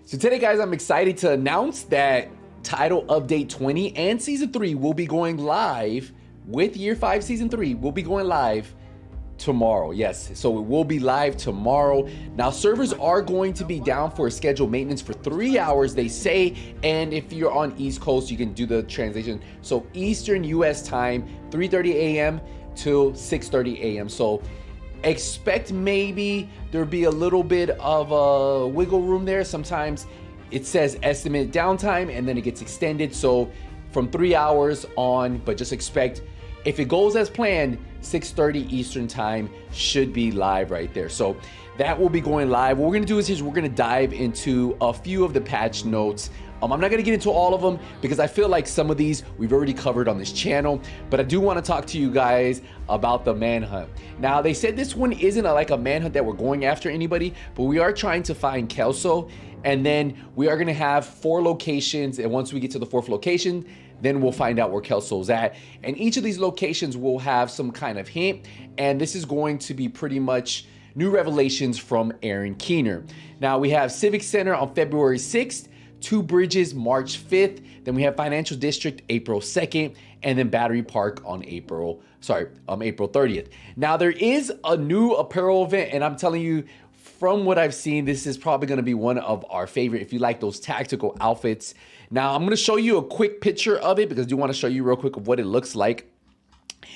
So today, guys, I'm excited to announce that Title Update 20 and Season 3 will be going live with Year 5 Season 3. Will be going live tomorrow. Yes, so it will be live tomorrow. Now, servers are going to be down for scheduled maintenance for 3 hours, they say. And if you're on East Coast, you can do the translation. So Eastern US time, 3:30 a.m. till 6:30 a.m. So expect maybe there'll be a little bit of a wiggle room there. Sometimes it says estimate downtime and then it gets extended. So from 3 hours on, but just expect if it goes as planned, 6:30 Eastern time should be live right there. So that will be going live. What we're gonna do is we're gonna dive into a few of the patch notes. I'm not gonna get into all of them because I feel like some of these we've already covered on this channel, but I do wanna talk to you guys about the Manhunt. Now, they said this one isn't like a Manhunt that we're going after anybody, but we are trying to find Kelso, and then we are gonna have 4 locations, and once we get to the 4th location, then we'll find out where Kelso's at. And each of these locations will have some kind of hint, and this is going to be pretty much new revelations from Aaron Keener. Now, we have Civic Center on February 6th, Two Bridges March 5th, then we have Financial District April 2nd, and then Battery Park on April 30th. Now, there is a new apparel event, and I'm telling you, from what I've seen, this is probably going to be one of our favorite if you like those tactical outfits. Now, I'm going to show you a quick picture of it because I do want to show you real quick of what it looks like.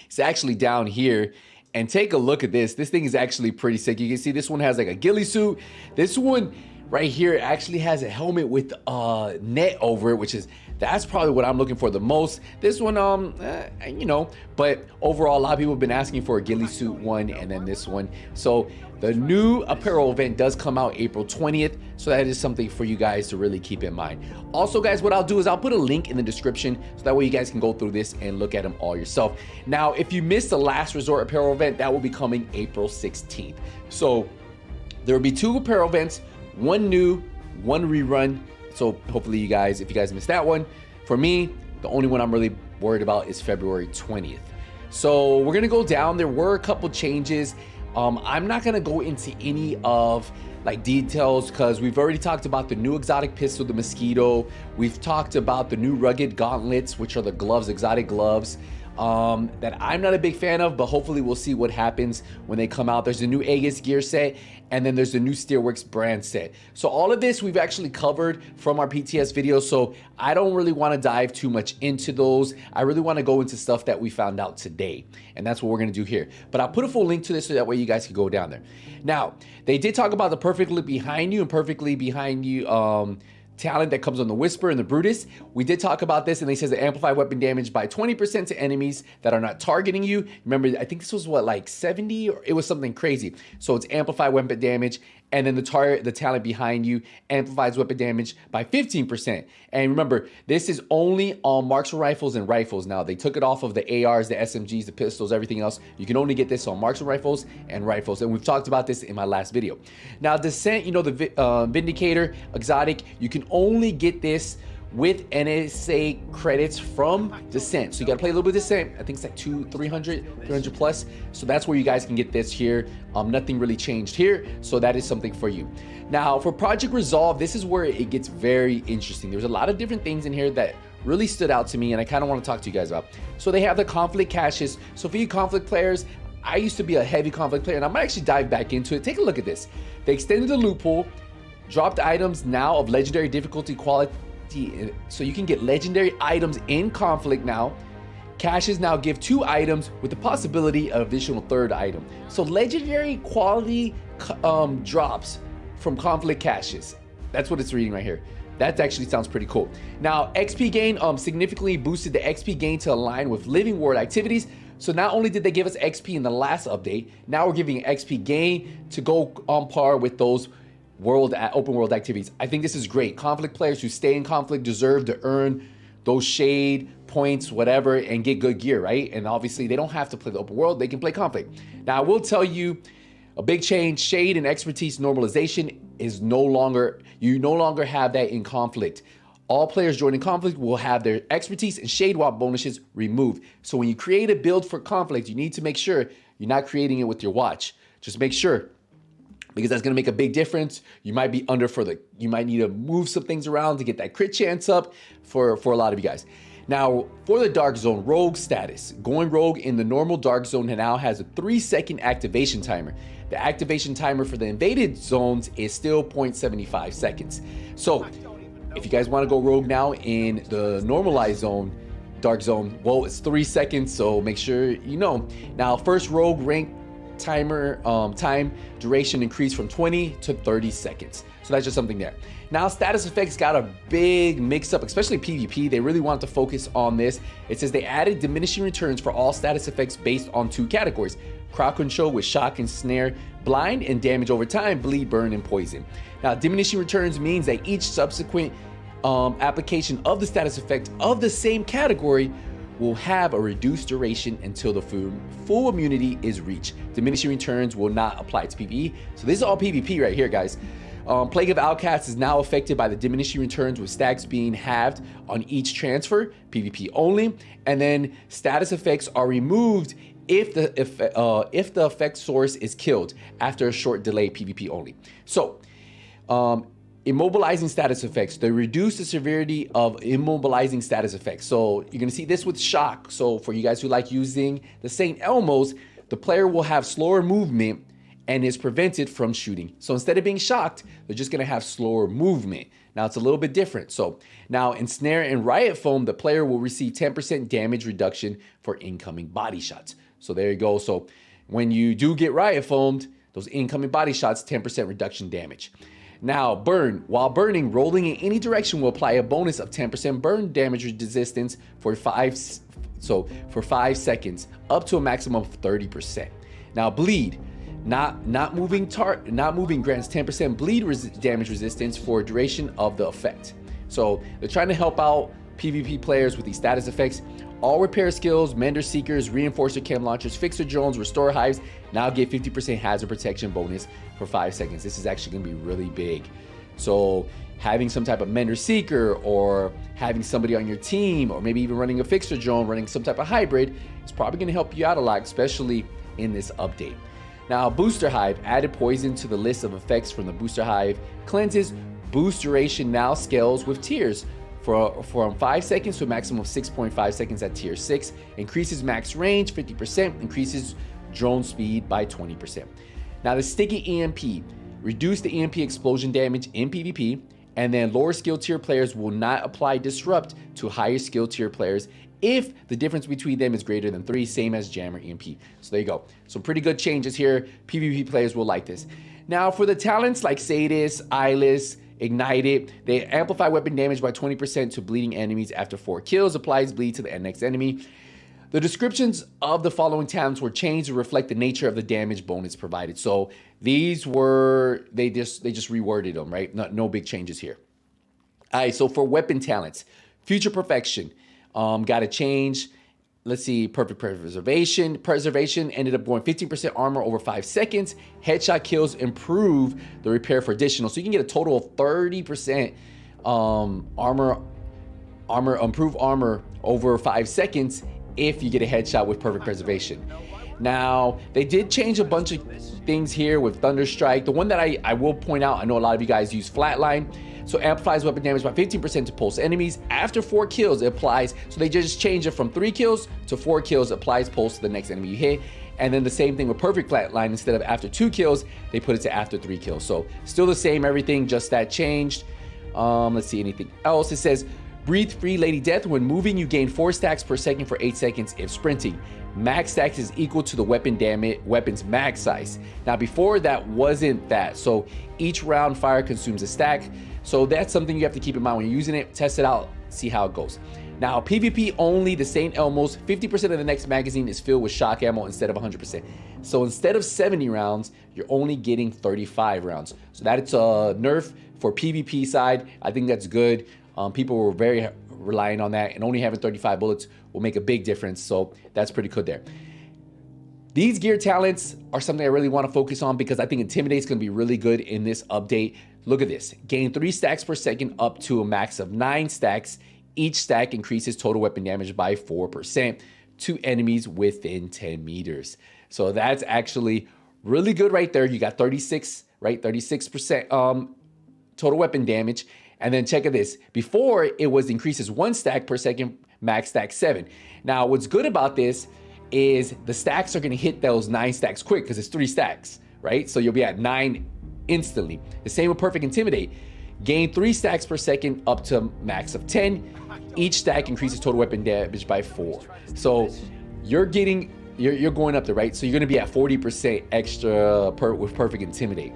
It's actually down here. And take a look at this. This thing is actually pretty sick. You can see this one has like a ghillie suit. This one right here actually has a helmet with a net over it, that's probably what I'm looking for the most. This one, you know, but overall, a lot of people have been asking for a ghillie suit one and then this one. So the new apparel event does come out April 20th. So that is something for you guys to really keep in mind. Also, guys, what I'll do is I'll put a link in the description so that way you guys can go through this and look at them all yourself. Now, if you missed the Last Resort apparel event, that will be coming April 16th. So there will be 2 apparel events, one new, one rerun. So hopefully you guys, if you guys missed that one, for me, the only one I'm really worried about is February 20th. So we're gonna go down. There were a couple changes. I'm not gonna go into any of like details because we've already talked about the new exotic pistol, the Mosquito. We've talked about the new rugged gauntlets, which are the gloves, exotic gloves. That I'm not a big fan of, but hopefully we'll see what happens when they come out. There's a new Aegis gear set, and then there's the new Steelworks brand set. So all of this we've actually covered from our PTS video, so I don't really want to dive too much into those. I really want to go into stuff that we found out today, and that's what we're going to do here. But I'll put a full link to this so that way you guys can go down there. Now, they did talk about the perfectly behind you and perfectly behind you talent that comes on the Whisper and the Brutus. We did talk about this, and they says the amplified weapon damage by 20% to enemies that are not targeting you. Remember, I think this was what, like 70, or it was something crazy. So it's amplified weapon damage, and then the talent behind you amplifies weapon damage by 15%. And remember, this is only on marksman rifles and rifles. Now, they took it off of the ARs, the SMGs, the pistols, everything else. You can only get this on marksman rifles and rifles. And we've talked about this in my last video. Now, Descent, you know, the Vindicator, exotic, you can only get this with NSA credits from Descent. So you gotta play a little bit of Descent. I think it's like 300 plus. So that's where you guys can get this here. Nothing really changed here. So that is something for you. Now for Project Resolve, this is where it gets very interesting. There's a lot of different things in here that really stood out to me and I kind of want to talk to you guys about. So they have the conflict caches. So for you conflict players, I used to be a heavy conflict player and I'm gonna actually dive back into it. Take a look at this. They extended the loophole, dropped items now of legendary difficulty quality, so you can get legendary items in conflict now. Caches now give 2 items with the possibility of additional 3rd item. So legendary quality drops from conflict caches. That's what it's reading right here. That actually sounds pretty cool. Now XP gain significantly boosted the XP gain to align with living world activities. So not only did they give us XP in the last update, now we're giving XP gain to go on par with those open world activities. I think this is great. Conflict players who stay in conflict deserve to earn those shade points, whatever, and get good gear, right? And obviously they don't have to play the open world, they can play conflict. Now I will tell you a big change, shade and expertise normalization is no longer, you no longer have that in conflict. All players joining conflict will have their expertise and shade wall bonuses removed. So when you create a build for conflict, you need to make sure you're not creating it with your watch. Just make sure because that's going to make a big difference. You might be under for you might need to move some things around to get that crit chance up for a lot of you guys. Now, for the Dark Zone Rogue status, going Rogue in the normal Dark Zone now has a 3-second activation timer. The activation timer for the invaded zones is still 0.75 seconds. So, if you guys want to go Rogue now in the normalized zone, Dark Zone, well, it's 3 seconds, so make sure you know. Now, first Rogue rank timer time duration increased from 20 to 30 seconds. So that's just something there. Now, status effects got a big mix up, especially PvP. They really want to focus on this. It says they added diminishing returns for all status effects based on 2 categories: crowd control with shock and snare, blind and damage over time, bleed, burn, and poison. Now, diminishing returns means that each subsequent application of the status effect of the same category will have a reduced duration until the full immunity is reached. Diminishing returns will not apply to PvE. So this is all PvP right here, guys. Plague of Outcasts is now affected by the diminishing returns, with stacks being halved on each transfer, PvP only. And then status effects are removed if the effect source is killed after a short delay, PvP only. So, immobilizing status effects, they reduce the severity of immobilizing status effects. So you're gonna see this with shock. So for you guys who like using the St. Elmo's, the player will have slower movement and is prevented from shooting. So instead of being shocked, they're just gonna have slower movement. Now it's a little bit different. So now in Snare and Riot Foam, the player will receive 10% damage reduction for incoming body shots. So there you go. So when you do get Riot Foamed, those incoming body shots, 10% reduction damage. Now, burn. While burning, rolling in any direction will apply a bonus of 10% burn damage resistance for 5 seconds, up to a maximum of 30%. Now, bleed. Not moving grants 10% bleed damage resistance for a duration of the effect. So they're trying to help out PvP players with these status effects. All repair skills, Mender Seekers, Reinforcer Chem Launchers, Fixer Drones, Restore Hives now get 50% hazard protection bonus for 5 seconds. This is actually going to be really big. So having some type of Mender Seeker, or having somebody on your team, or maybe even running a Fixer Drone, running some type of hybrid, is probably going to help you out a lot, especially in this update. Now, Booster Hive added poison to the list of effects from the Booster Hive cleanses. Boost duration now scales with tiers. From 5 seconds to a maximum of 6.5 seconds at tier 6, increases max range 50%, increases drone speed by 20%. Now the sticky EMP, reduce the EMP explosion damage in PvP, and then lower skill tier players will not apply disrupt to higher skill tier players if the difference between them is greater than 3, same as Jammer EMP. So there you go. Some pretty good changes here. PvP players will like this. Now for the talents like Sadist, Eyeless, Ignite It, they amplify weapon damage by 20% to bleeding enemies after 4 kills, applies bleed to the next enemy. The descriptions of the following talents were changed to reflect the nature of the damage bonus provided. So these were, they just reworded them, right? No big changes here. All right, so for weapon talents, Future Perfection, got a change. Let's see, Perfect Preservation ended up going 15% armor over 5 seconds. Headshot kills improve the repair for additional. So you can get a total of 30% improved armor over 5 seconds if you get a headshot with Perfect Preservation. Now, they did change a bunch of things here with Thunderstrike. The one that I will point out, I know a lot of you guys use Flatline. So amplifies weapon damage by 15% to pulse enemies. After 4 kills, it applies. So they just changed it from 3 kills to 4 kills, applies pulse to the next enemy you hit. And then the same thing with Perfect Flatline. Instead of after 2 kills, they put it to after 3 kills. So still the same, everything, just that changed. Let's see, anything else. It says, Breathe Free Lady Death. When moving, you gain 4 stacks per second for 8 seconds if sprinting. Max stacks is equal to the weapon's max size. Now before that wasn't that. So each round fire consumes a stack. So that's something you have to keep in mind when you're using it. Test it out, see how it goes. Now PvP only, the St. Elmo's, 50% of the next magazine is filled with shock ammo instead of 100%. So instead of 70 rounds, you're only getting 35 rounds. So that's a nerf for PvP side. I think that's good. People were very relying on that, and only having 35 bullets will make a big difference. So that's pretty good there. These gear talents are something I really want to focus on because I think Intimidate is going to be really good in this update. Look at this. Gain 3 stacks per second up to a max of 9 stacks. Each stack increases total weapon damage by 4% to enemies within 10 meters. So that's actually really good right there. You got 36 right? 36% total weapon damage. And then check this. Before, it was increases 1 stack per second, max stack 7. Now, what's good about this is the stacks are going to hit those 9 stacks quick because it's 3 stacks, right? So you'll be at 9 instantly. The same with Perfect Intimidate. Gain 3 stacks per second up to max of 10. Each stack increases total weapon damage by 4. So you're going up there, right? So you're going to be at 40% extra with Perfect Intimidate.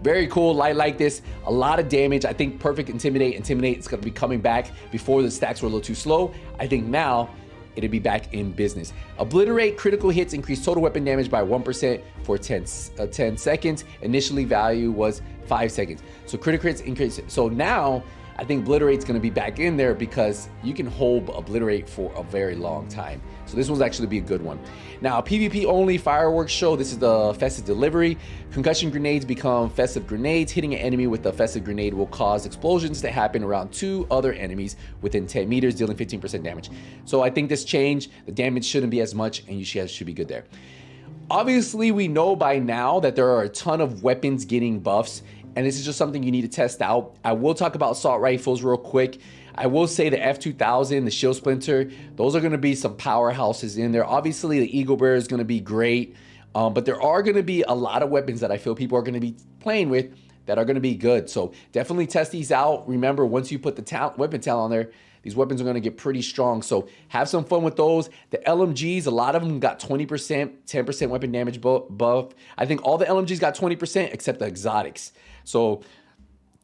Very cool. I like this. A lot of damage. I think Perfect Intimidate is going to be coming back. Before the stacks were a little too slow. I think now it'll be back in business. Obliterate, critical hits increase total weapon damage by 1% for 10 seconds. Initially value was 5 seconds. So critical hits increase. So now I think Obliterate's going to be back in there because you can hold Obliterate for a very long time. So this one's actually be a good one. Now, PvP only fireworks show. This is the festive delivery. Concussion grenades become festive grenades. Hitting an enemy with a festive grenade will cause explosions to happen around 2 other enemies within 10 meters, dealing 15% damage. So I think this change, the damage shouldn't be as much, and you should be good there. Obviously, we know by now that there are a ton of weapons getting buffs, and this is just something you need to test out. I will talk about assault rifles real quick. I will say the F2000, the Shield Splinter, those are going to be some powerhouses in there. Obviously, the Eagle Bear is going to be great, but there are going to be a lot of weapons that I feel people are going to be playing with that are going to be good. So definitely test these out. Remember, once you put the weapon talent on there, these weapons are going to get pretty strong. So have some fun with those. The LMGs, a lot of them got 20%, 10% weapon damage buff. I think all the LMGs got 20% except the exotics. So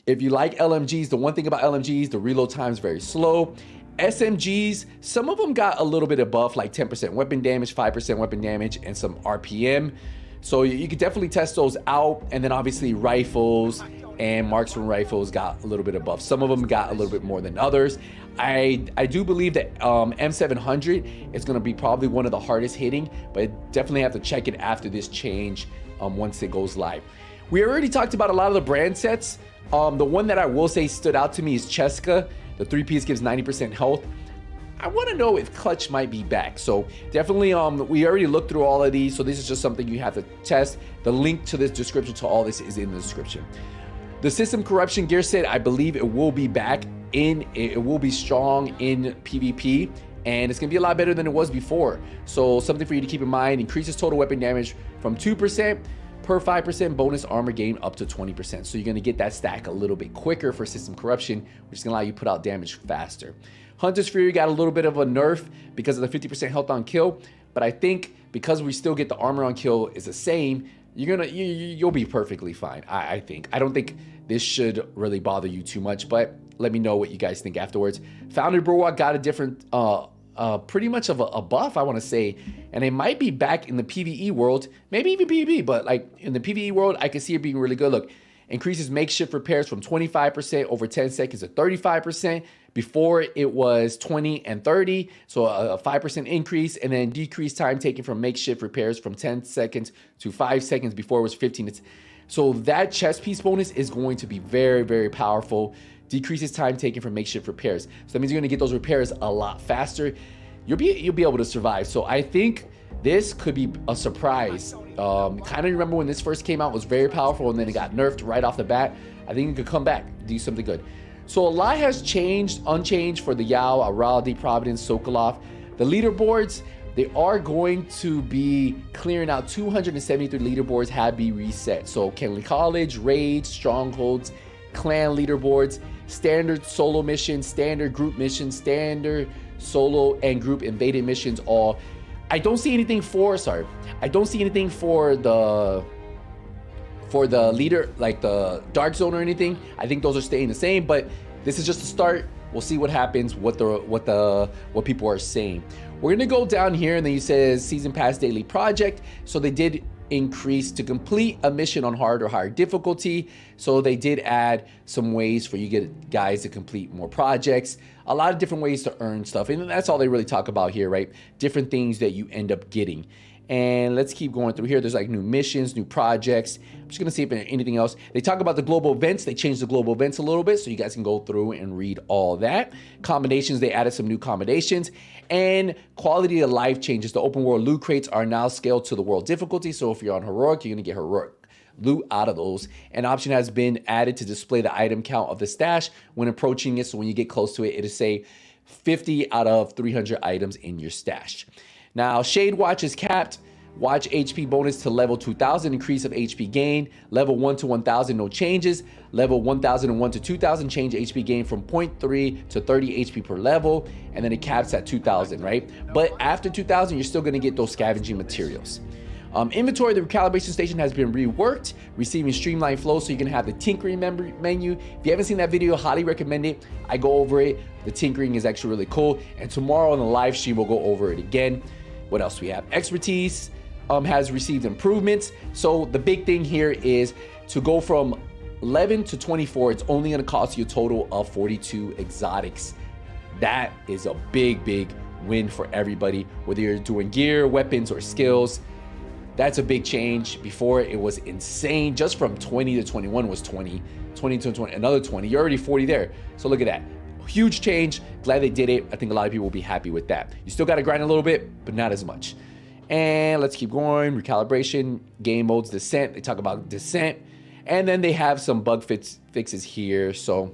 if you like LMGs, the one thing about LMGs, the reload time is very slow. SMGs, some of them got a little bit of buff, like 10% weapon damage, 5% weapon damage, and some RPM. So you could definitely test those out. And then obviously rifles and marksman rifles got a little bit of buff. Some of them got a little bit more than others. I do believe that M700 is going to be probably one of the hardest hitting, but definitely have to check it after this change once it goes live. We already talked about a lot of the brand sets. The one that I will say stood out to me is Cheska. The 3-piece gives 90% health. I want to know if Clutch might be back. So definitely, we already looked through all of these. So this is just something you have to test. The link to this description to all this is in the description. The system corruption gear set, I believe it will be back it will be strong in PvP, and it's gonna be a lot better than it was before. So something for you to keep in mind: increases total weapon damage from 2% per 5% bonus armor gain up to 20%. So you're gonna get that stack a little bit quicker for system corruption, which is gonna allow you to put out damage faster. Hunter's Fury got a little bit of a nerf because of the 50% health on kill, but I think because we still get the armor on kill is the same, you'll be perfectly fine. I think. I don't think this should really bother you too much, but let me know what you guys think afterwards. Foundry Bulwark got a different, pretty much of a buff, I want to say, and it might be back in the PvE world, maybe even PvP, but like in the PvE world, I can see it being really good. Look, increases makeshift repairs from 25% over 10 seconds to 35%. Before it was 20 and 30, so a 5% increase, and then decreased time taken from makeshift repairs from 10 seconds to 5 seconds. Before it was 15. So that chest piece bonus is going to be very, very powerful. Decreases time taken from makeshift repairs. So that means you're gonna get those repairs a lot faster. You'll be able to survive. So I think this could be a surprise. Kind of remember when this first came out, it was very powerful, and then it got nerfed right off the bat. I think it could come back, do something good. So a lot has unchanged for the Yao, Araldi, Providence, Sokolov. The leaderboards, they are going to be clearing out 273 leaderboards have been reset. So Kenley College, raids, strongholds, clan leaderboards, standard solo missions, standard group missions, standard solo and group invaded missions. All I don't see anything for the leader, like the dark zone or anything. I think those are staying the same, but this is just a start. We'll see what happens, what people are saying. We're gonna go down here, and then it says season pass daily project. So they did increase to complete a mission on hard or higher difficulty. So they did add some ways for you guys to complete more projects. A lot of different ways to earn stuff, and that's all they really talk about here, right? Different things that you end up getting. And let's keep going through here. There's like new missions, new projects. I'm just gonna see if there's anything else. They talk about the global events. They changed the global events a little bit, so you guys can go through and read all that. Combinations, they added some new combinations. And quality of life changes. The open world loot crates are now scaled to the world difficulty. So if you're on heroic, you're gonna get heroic loot out of those. An option has been added to display the item count of the stash when approaching it. So when you get close to it, it'll say 50 out of 300 items in your stash. Now, Shade Watch is capped. Watch HP bonus to level 2000, increase of HP gain. Level 1 to 1000, no changes. Level 1001 to 2000, change HP gain from 0.3 to 30 HP per level. And then it caps at 2000, right? But after 2000, you're still gonna get those scavenging materials. Inventory, the recalibration station has been reworked, receiving streamlined flow, so you're gonna have the tinkering menu. If you haven't seen that video, highly recommend it. I go over it. The tinkering is actually really cool. And tomorrow on the live stream, we'll go over it again. What else we have? Expertise has received improvements. So the big thing here is to go from 11 to 24, it's only gonna cost you a total of 42 exotics. That is a big, big win for everybody, whether you're doing gear, weapons, or skills. That's a big change. Before, it was insane. Just from 20 to 21 was 20, 20 to 20, another 20. You're already 40 there. So look at that. Huge change. Glad they did it. I think a lot of people will be happy with that. You still got to grind a little bit, but not as much. And let's keep going. Recalibration, game modes, descent. They talk about descent. And then they have some bug fixes here. So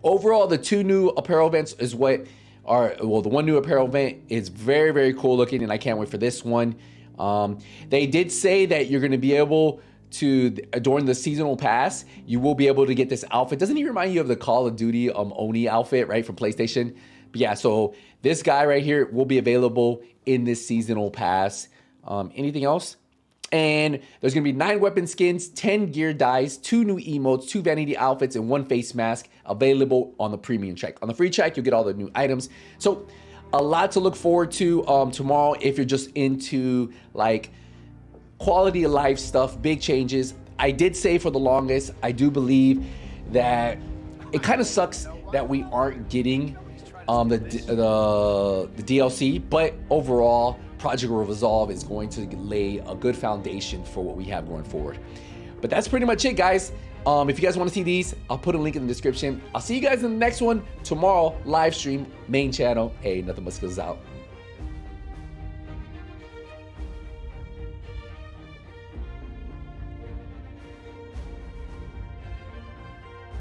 overall, the two new apparel events is what are, well, the one new apparel event is very, very cool looking, and I can't wait for this one. They did say that you're going to be able to, during the seasonal pass, you will be able to get this outfit. Doesn't he remind you of the Call of Duty Oni outfit, right, from PlayStation? But yeah, so this guy right here will be available in this seasonal pass. Anything else? And there's going to be 9 weapon skins, 10 gear dyes, 2 new emotes, 2 vanity outfits, and 1 face mask available on the premium track. On the free track, you'll get all the new items. So a lot to look forward to tomorrow if you're just into like quality of life stuff, big changes. I did say for the longest, I do believe that it kind of sucks that we aren't getting the DLC, but overall, Project Resolve is going to lay a good foundation for what we have going forward. But that's pretty much it, guys. If you guys want to see these, I'll put a link in the description. I'll see you guys in the next one tomorrow, live stream, main channel. Hey, nothing but skills out.